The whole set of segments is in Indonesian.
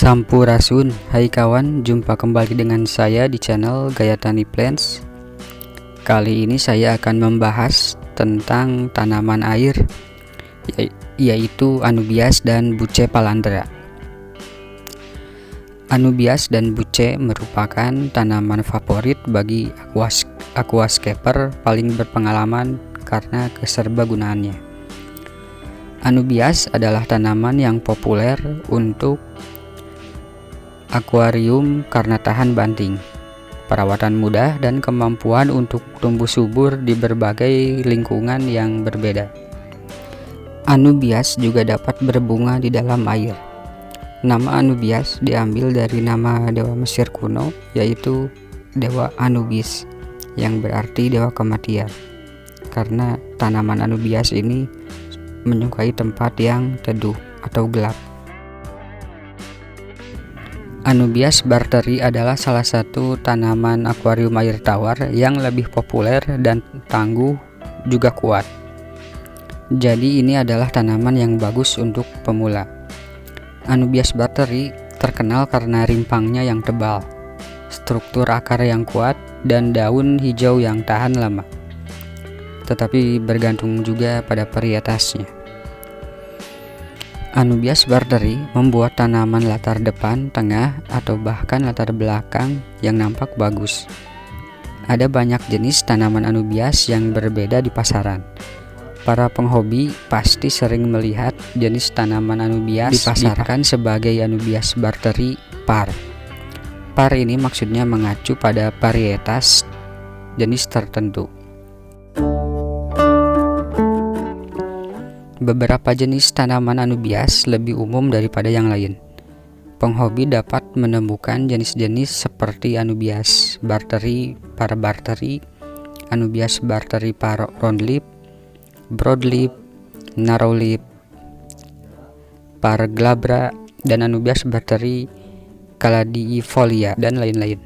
Sampurasun, hai kawan, jumpa kembali dengan saya di channel Gaya Tani Plants. Kali ini saya akan membahas tentang tanaman air, yaitu Anubias dan Bucephalandra. Anubias dan Buce merupakan tanaman favorit bagi aquascaper paling berpengalaman karena keserbagunaannya. Anubias adalah tanaman yang populer untuk akuarium karena tahan banting, perawatan mudah, dan kemampuan untuk tumbuh subur di berbagai lingkungan yang berbeda. Anubias juga dapat berbunga di dalam air. Nama Anubias diambil dari nama dewa Mesir kuno, yaitu dewa Anubis, yang berarti dewa kematian. Karena tanaman Anubias ini menyukai tempat yang teduh atau gelap. Anubias barteri adalah salah satu tanaman akuarium air tawar yang lebih populer dan tangguh juga kuat. Jadi ini adalah tanaman yang bagus untuk pemula. Anubias barteri terkenal karena rimpangnya yang tebal, struktur akar yang kuat, dan daun hijau yang tahan lama. Tetapi bergantung juga pada varietasnya. Anubias barteri membuat tanaman latar depan, tengah, atau bahkan latar belakang yang nampak bagus. Ada banyak jenis tanaman Anubias yang berbeda di pasaran. Para penghobi pasti sering melihat jenis tanaman Anubias dipasarkan sebagai Anubias barteri par. Par ini maksudnya mengacu pada varietas jenis tertentu. Beberapa jenis tanaman Anubias lebih umum daripada yang lain. Penghobi dapat menemukan jenis-jenis seperti Anubias barteri, par barteri, Anubias barteri par roundleaf, broadleaf, narrowleaf, par glabra, dan Anubias barteri caladiifolia, dan lain-lain.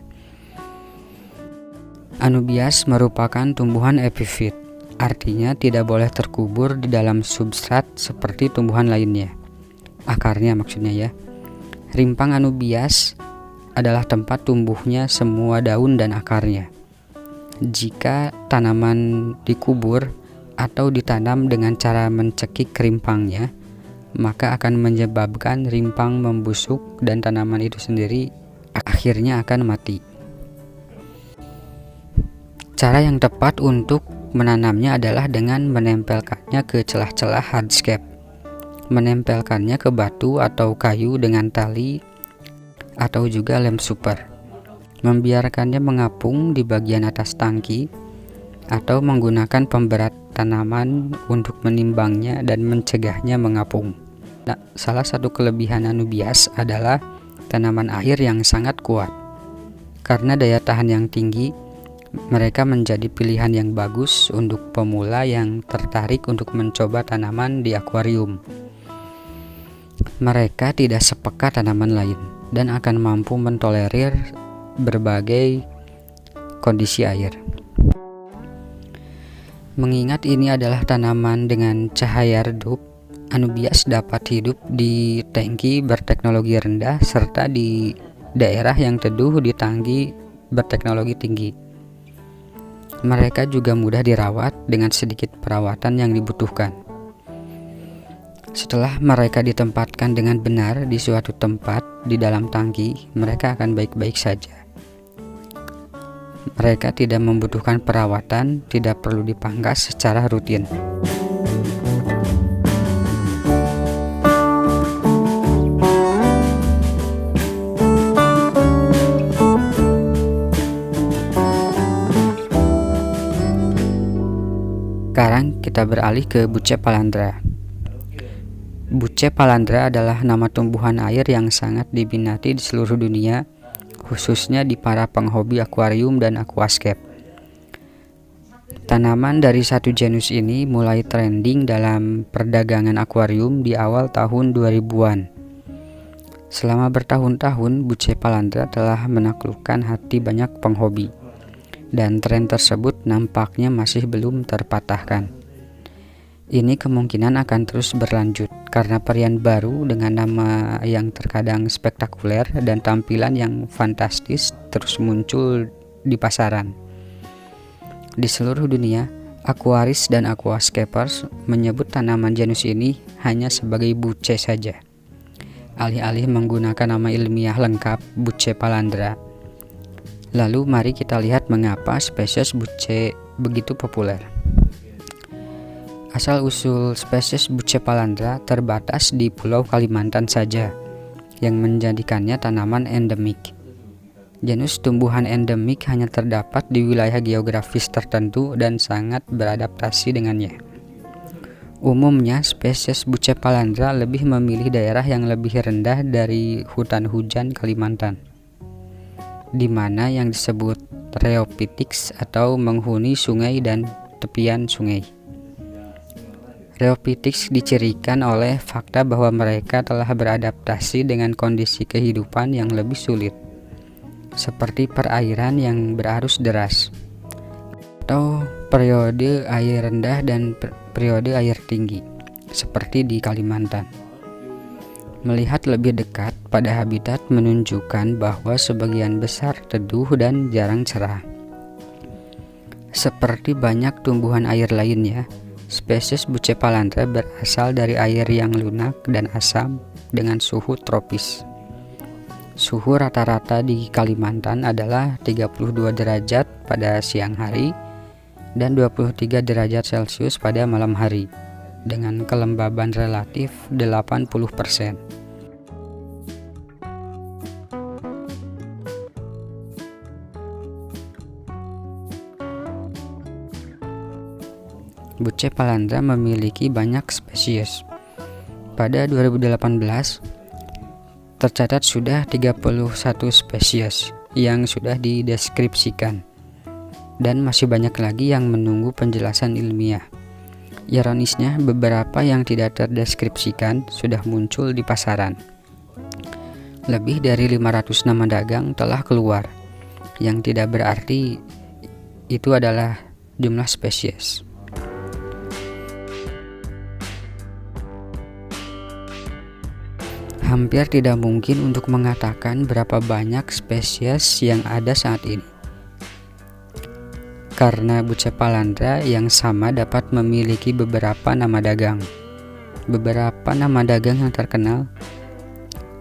Anubias merupakan tumbuhan epifit. Artinya tidak boleh terkubur di dalam substrat seperti tumbuhan lainnya. Akarnya maksudnya ya. Rimpang Anubias adalah tempat tumbuhnya semua daun dan akarnya. Jika tanaman dikubur atau ditanam dengan cara mencekik rimpangnya, maka akan menyebabkan rimpang membusuk dan tanaman itu sendiri akhirnya akan mati. Cara yang tepat untuk menanamnya adalah dengan menempelkannya ke celah-celah hardscape, menempelkannya ke batu atau kayu dengan tali atau juga lem super, membiarkannya mengapung di bagian atas tangki, atau menggunakan pemberat tanaman untuk menimbangnya dan mencegahnya mengapung. Nah, salah satu kelebihan Anubias adalah tanaman air yang sangat kuat. Karena daya tahan yang tinggi, mereka menjadi pilihan yang bagus untuk pemula yang tertarik untuk mencoba tanaman di akuarium. Mereka tidak sepekat tanaman lain dan akan mampu mentolerir berbagai kondisi air. Mengingat ini adalah tanaman dengan cahaya redup, Anubias dapat hidup di tangki berteknologi rendah serta di daerah yang teduh di tangki berteknologi tinggi. Mereka juga mudah dirawat dengan sedikit perawatan yang dibutuhkan. Setelah mereka ditempatkan dengan benar di suatu tempat di dalam tangki, mereka akan baik-baik saja. Mereka tidak membutuhkan perawatan, tidak perlu dipangkas secara rutin. Sekarang kita beralih ke Bucephalandra. Bucephalandra adalah nama tumbuhan air yang sangat diminati di seluruh dunia, khususnya di para penghobi akuarium dan aquascape. Tanaman dari satu genus ini mulai trending dalam perdagangan akuarium di awal tahun 2000-an. Selama bertahun-tahun, Bucephalandra telah menaklukkan hati banyak penghobi. Dan tren tersebut nampaknya masih belum terpatahkan. Ini kemungkinan akan terus berlanjut karena varian baru dengan nama yang terkadang spektakuler dan tampilan yang fantastis terus muncul di pasaran. Di seluruh dunia, aquarists dan aquascapers menyebut tanaman genus ini hanya sebagai bucce saja, alih-alih menggunakan nama ilmiah lengkap Bucephalandra. Lalu mari kita lihat mengapa spesies bucce begitu populer. Asal-usul spesies Bucephalandra terbatas di Pulau Kalimantan saja, yang menjadikannya tanaman endemik. Genus tumbuhan endemik hanya terdapat di wilayah geografis tertentu dan sangat beradaptasi dengannya. Umumnya, spesies Bucephalandra lebih memilih daerah yang lebih rendah dari hutan hujan Kalimantan, di mana yang disebut Rheophytics atau menghuni sungai dan tepian sungai. Rheophytics dicirikan oleh fakta bahwa mereka telah beradaptasi dengan kondisi kehidupan yang lebih sulit, seperti perairan yang berarus deras, atau periode air rendah dan periode air tinggi, seperti di Kalimantan. Melihat lebih dekat pada habitat menunjukkan bahwa sebagian besar teduh dan jarang cerah. Seperti banyak tumbuhan air lainnya, spesies Bucephalandra berasal dari air yang lunak dan asam dengan suhu tropis. Suhu rata-rata di Kalimantan adalah 32 derajat pada siang hari dan 23 derajat Celcius pada malam hari, dengan kelembaban relatif 80%. Bucephalandra memiliki banyak spesies. Pada 2018, tercatat sudah 31 spesies yang sudah dideskripsikan, dan masih banyak lagi yang menunggu penjelasan ilmiah. Ironisnya, beberapa yang tidak terdeskripsikan sudah muncul di pasaran. Lebih dari 500 nama dagang telah keluar, yang tidak berarti itu adalah jumlah spesies. Hampir tidak mungkin untuk mengatakan berapa banyak spesies yang ada saat ini, karena Bucephalandra yang sama dapat memiliki beberapa nama dagang. Beberapa nama dagang yang terkenal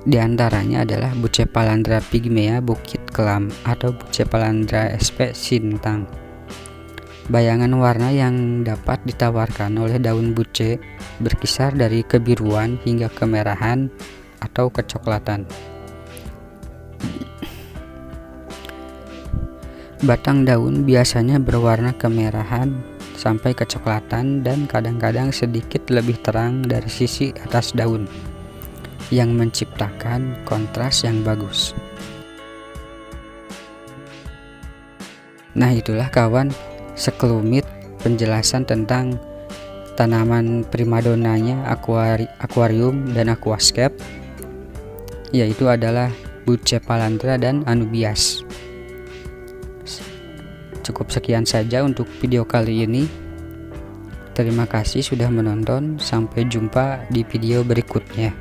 diantaranya adalah Bucephalandra pygmea bukit kelam atau Bucephalandra sp sintang. Bayangan warna yang dapat ditawarkan oleh daun buce berkisar dari kebiruan hingga kemerahan atau kecoklatan. Batang daun biasanya berwarna kemerahan sampai kecoklatan dan kadang-kadang sedikit lebih terang dari sisi atas daun, yang menciptakan kontras yang bagus. Nah, itulah kawan sekelumit penjelasan tentang tanaman primadonanya akuarium dan aquascape, yaitu adalah Bucephalandra dan Anubias. Cukup sekian saja untuk video kali ini. Terima kasih sudah menonton. Sampai jumpa di video berikutnya.